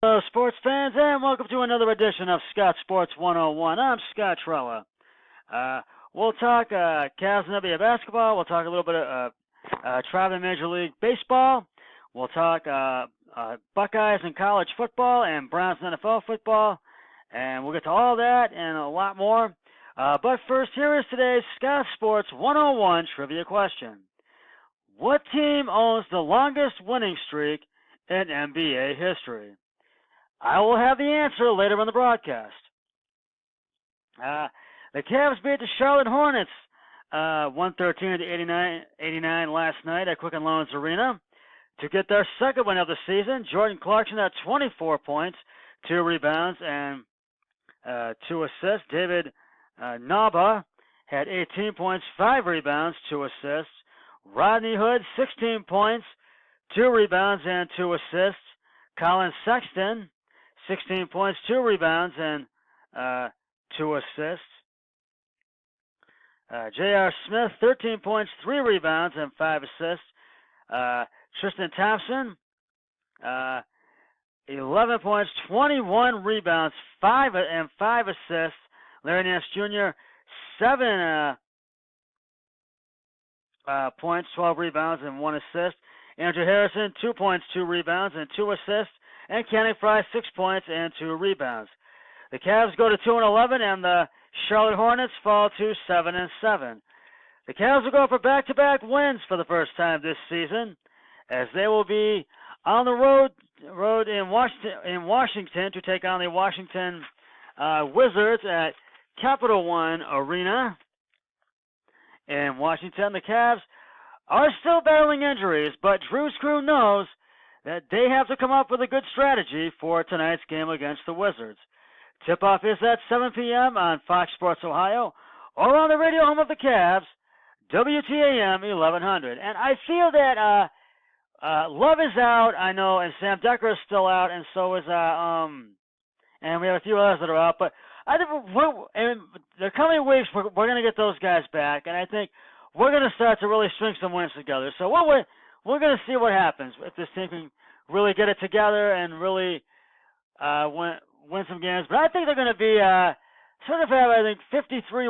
Hello, sports fans, and welcome to another edition of Scott Sports 101. I'm Scott Trella. We'll talk Cavs and NBA basketball. We'll talk a little bit of traveling Major League Baseball. We'll talk Buckeyes and college football and Browns and NFL football. And we'll get to all that and a lot more. But first, here is today's Scott Sports 101 trivia question. What team owns the longest winning streak in NBA history? I will have the answer later on the broadcast. The Cavs beat the Charlotte Hornets 113-89 last night at Quicken Loans Arena to get their second win of the season. Jordan Clarkson had 24 points, 2 rebounds, and 2 assists. David Naba had 18 points, 5 rebounds, 2 assists. Rodney Hood, 16 points, 2 rebounds, and 2 assists. Colin Sexton, 16 points, 2 rebounds, and 2 assists. J.R. Smith, 13 points, 3 rebounds, and 5 assists. Tristan Thompson, 11 points, 21 rebounds, 5 assists. Larry Nance Jr., 7 points, 12 rebounds, and 1 assist. Andrew Harrison, 2 points, 2 rebounds, and 2 assists. And Kenny Fry, 6 points and 2 rebounds. The Cavs go to 2-11, and the Charlotte Hornets fall to 7-7. The Cavs will go for back-to-back wins for the first time this season, as they will be on the road in Washington to take on the Washington Wizards at Capital One Arena in Washington. The Cavs are still battling injuries, but Drew's crew knows that they have to come up with a good strategy for tonight's game against the Wizards. Tip-off is at 7 p.m. on Fox Sports Ohio or on the radio home of the Cavs, WTAM 1100. And I feel that Love is out, I know, and Sam Decker is still out, and so is and we have a few others that are out. But I think in the coming weeks we're going to get those guys back, and I think we're going to start to really string some wins together. So we're going to see what happens if this team can really get it together and really win some games. But I think they're going to be sort of have, I think, 53,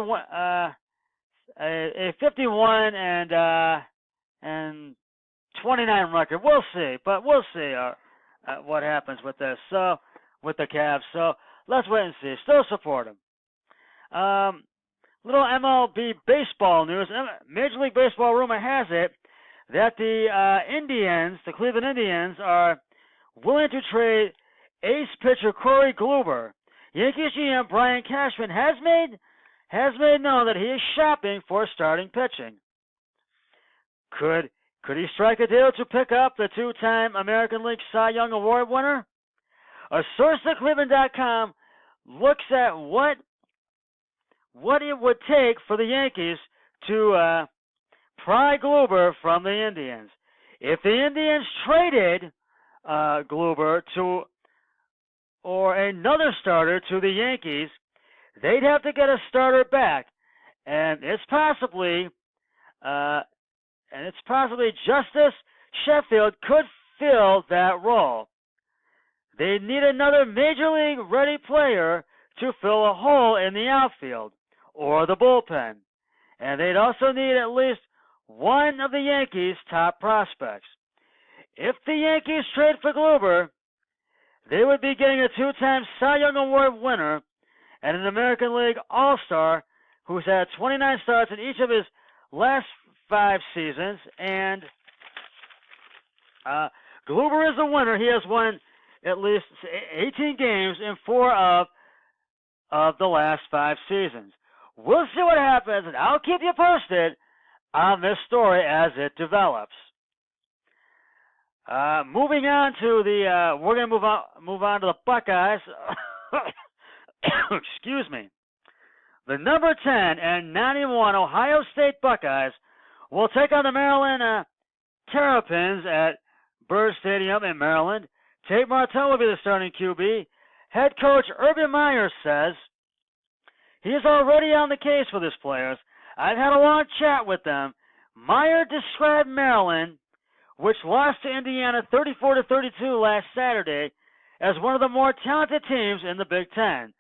a 51 and 29 record. We'll see, but we'll see what happens with this. So with the Cavs. So let's wait and see. Still support them. Little MLB baseball news. Major League Baseball rumor has it that the Cleveland Indians, are willing to trade ace pitcher Corey Kluber. Yankees GM Brian Cashman has made known that he is shopping for starting pitching. Could he strike a deal to pick up the 2-time American League Cy Young Award winner? A source at Cleveland.com looks at what it would take for the Yankees to pry Kluber from the Indians. If the Indians traded Kluber or another starter to the Yankees, they'd have to get a starter back, and it's possibly Justice Sheffield could fill that role. They need another Major League ready player to fill a hole in the outfield or the bullpen, and they'd also need at least one of the Yankees' top prospects. If the Yankees trade for Kluber, they would be getting a 2-time Cy Young Award winner and an American League All-Star who's had 29 starts in each of his last 5 seasons. And Kluber is the winner. He has won at least 18 games in 4 of the last 5 seasons. We'll see what happens, and I'll keep you posted on this story as it develops. Moving on to we're going to move on to the Buckeyes. Excuse me. The number 10 and 91 Ohio State Buckeyes will take on the Maryland Terrapins at Byrd Stadium in Maryland. Tate Martell will be the starting QB. Head coach Urban Meyer says he is already on the case for his players. I've had a long chat with them. Meyer described Maryland, which lost to Indiana 34-32 last Saturday, as one of the more talented teams in the Big Ten.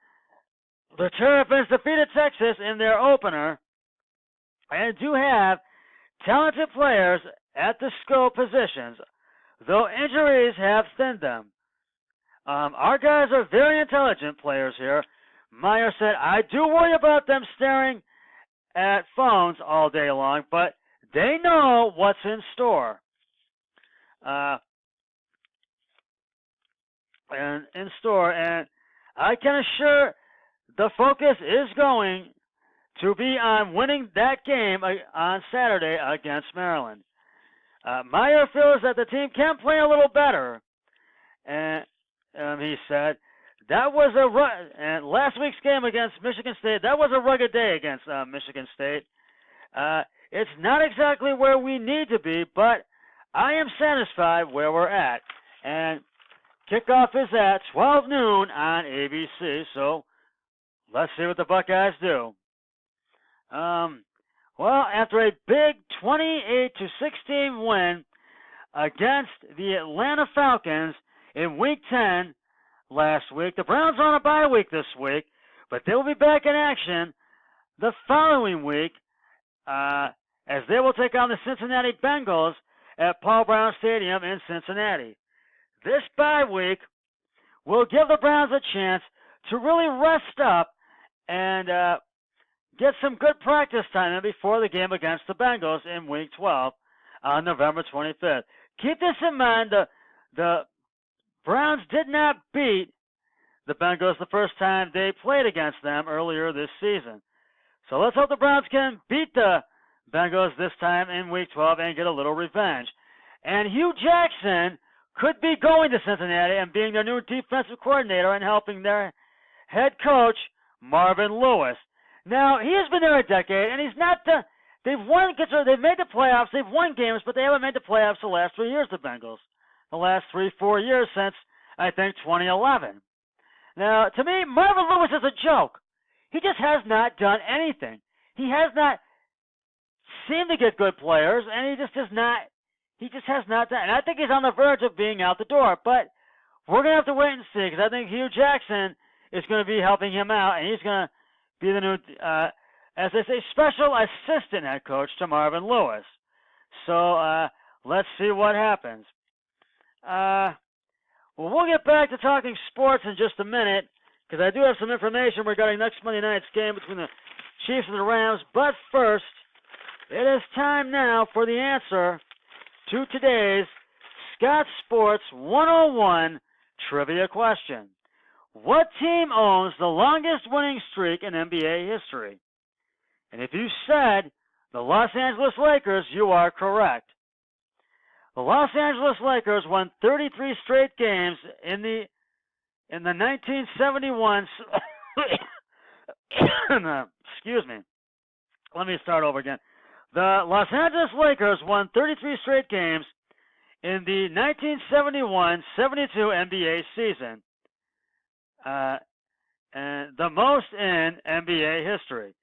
The Terrapins defeated Texas in their opener and do have talented players at the skill positions, though injuries have thinned them. Our guys are very intelligent players here. Meyer said, I do worry about them staring at phones all day long, but they know what's in store. And I can assure the focus is going to be on winning that game on Saturday against Maryland. Meyer feels that the team can play a little better, and he said that was and last week's game against Michigan State, that was a rugged day against Michigan State. It's not exactly where we need to be, but I am satisfied where we're at. And kickoff is at 12 noon on ABC, so let's see what the Buckeyes do. Well, after a big 28-16 win against the Atlanta Falcons in Week 10 last week, the Browns are on a bye week this week, but they will be back in action the following week as they will take on the Cincinnati Bengals at Paul Brown Stadium in Cincinnati. This bye week will give the Browns a chance to really rest up and get some good practice time in before the game against the Bengals in Week 12 on November 25th. Keep this in mind, the Browns did not beat the Bengals the first time they played against them earlier this season. So let's hope the Browns can beat the Bengals this time in Week 12 and get a little revenge. And Hugh Jackson could be going to Cincinnati and being their new defensive coordinator and helping their head coach, Marvin Lewis. Now, he has been there a decade, and he's not they've made the playoffs, they've won games, but they haven't made the playoffs the last 3 years, the Bengals. The last 3-4 years since, I think, 2011. Now, to me, Marvin Lewis is a joke. He just has not done anything. He has not seemed to get good players, and he just has not done. And I think he's on the verge of being out the door, but we're going to have to wait and see, because I think Hugh Jackson is going to be helping him out, and he's going to be the new, as they say, special assistant head coach to Marvin Lewis. So let's see what happens. Well, we'll get back to talking sports in just a minute, because I do have some information regarding next Monday night's game between the Chiefs and the Rams. But first, it is time now for the answer to today's Scott Sports 101 trivia question. What team owns the longest winning streak in NBA history? And if you said the Los Angeles Lakers, you are correct. The Los Angeles Lakers won 33 straight games in the 1971 excuse me. Let me start over again. The Los Angeles Lakers won 33 straight games in the 1971-72 NBA season. And the most in NBA history.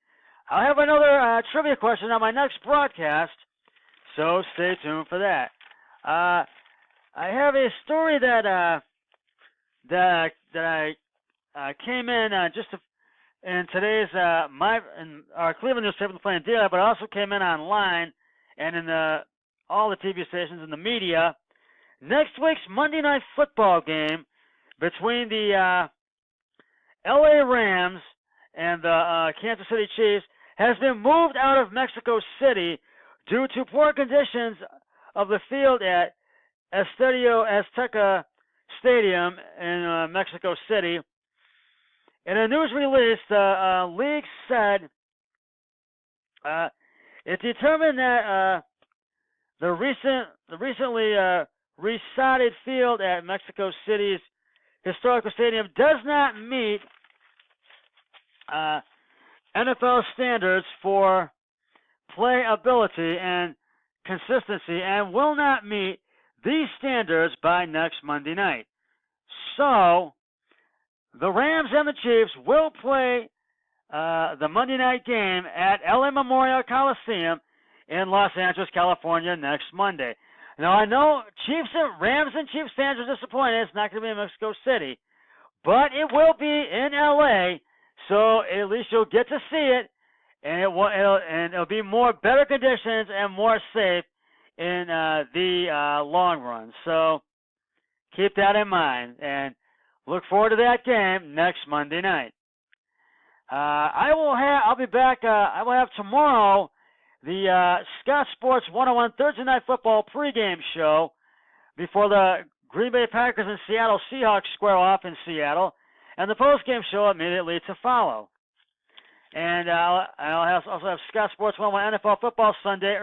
I'll have another trivia question on my next broadcast, so stay tuned for that. I have a story that I came in in today's our Cleveland newspaper, the Plain Dealer, but also came in online and in all the TV stations and the media. Next week's Monday Night Football game between the LA Rams and the Kansas City Chiefs has been moved out of Mexico City due to poor conditions of the field at Estadio Azteca Stadium in Mexico City. In a news release, the league said it determined that the recently resodded field at Mexico City's historical stadium does not meet NFL standards for playability and consistency and will not meet these standards by next Monday night. So, the Rams and the Chiefs will play the Monday night game at LA Memorial Coliseum in Los Angeles, California next Monday. Now, I know Rams and Chiefs fans are disappointed. It's not going to be in Mexico City, but it will be in LA, so at least you'll get to see it, and it'll be better conditions and more safe in the long run. So keep that in mind, and look forward to that game next Monday night. I'll be back. I will have tomorrow the Scott Sports 101 Thursday Night Football pregame show before the Green Bay Packers and Seattle Seahawks square off in Seattle, and the postgame show immediately to follow. And I'll also have Scott Sports 101 NFL Football Sunday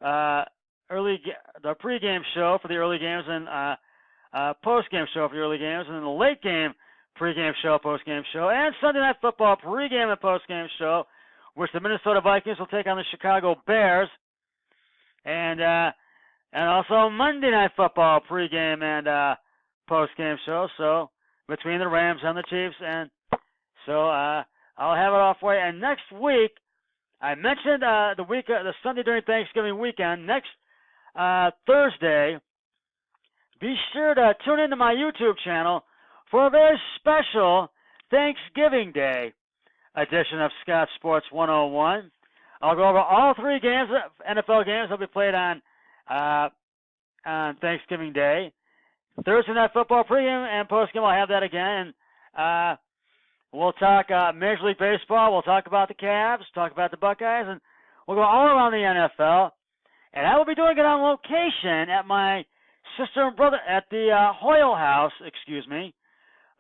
the pregame show for the early games and postgame show for the early games, and then the late game pregame show, postgame show, and Sunday Night Football pregame and postgame show, which the Minnesota Vikings will take on the Chicago Bears, and also Monday Night Football pregame and postgame show. So between the Rams and the Chiefs, and so I'll have it all for you. And next week, I mentioned the Sunday during Thanksgiving weekend. Next Thursday, be sure to tune into my YouTube channel for a very special Thanksgiving Day edition of Scott Sports 101. I'll go over all 3 games, NFL games that'll be played on Thanksgiving Day. Thursday Night Football pregame and postgame, I'll have that again. We'll talk Major League Baseball. We'll talk about the Cavs, talk about the Buckeyes, and we'll go all around the NFL. And I will be doing it on location at my sister and brother, at the Hoyle House,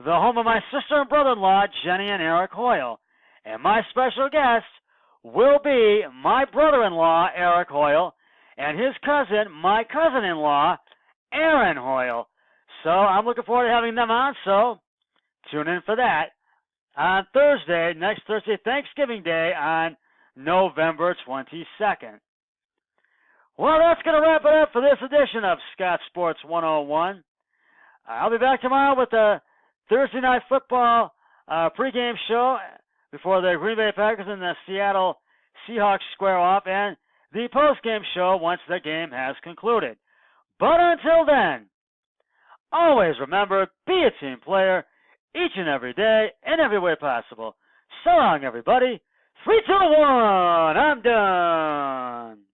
the home of my sister and brother-in-law, Jenny and Eric Hoyle. And my special guest will be my brother-in-law, Eric Hoyle, and his cousin, my cousin-in-law, Aaron Hoyle. So I'm looking forward to having them on, so tune in for that on next Thursday, Thanksgiving Day on November 22nd. Well, that's going to wrap it up for this edition of Scott Sports 101. I'll be back tomorrow with the Thursday Night Football pregame show before the Green Bay Packers and the Seattle Seahawks square off, and the postgame show once the game has concluded. But until then, always remember, be a team player each and every day in every way possible. So long, everybody. 3, 2, 1, I'm done.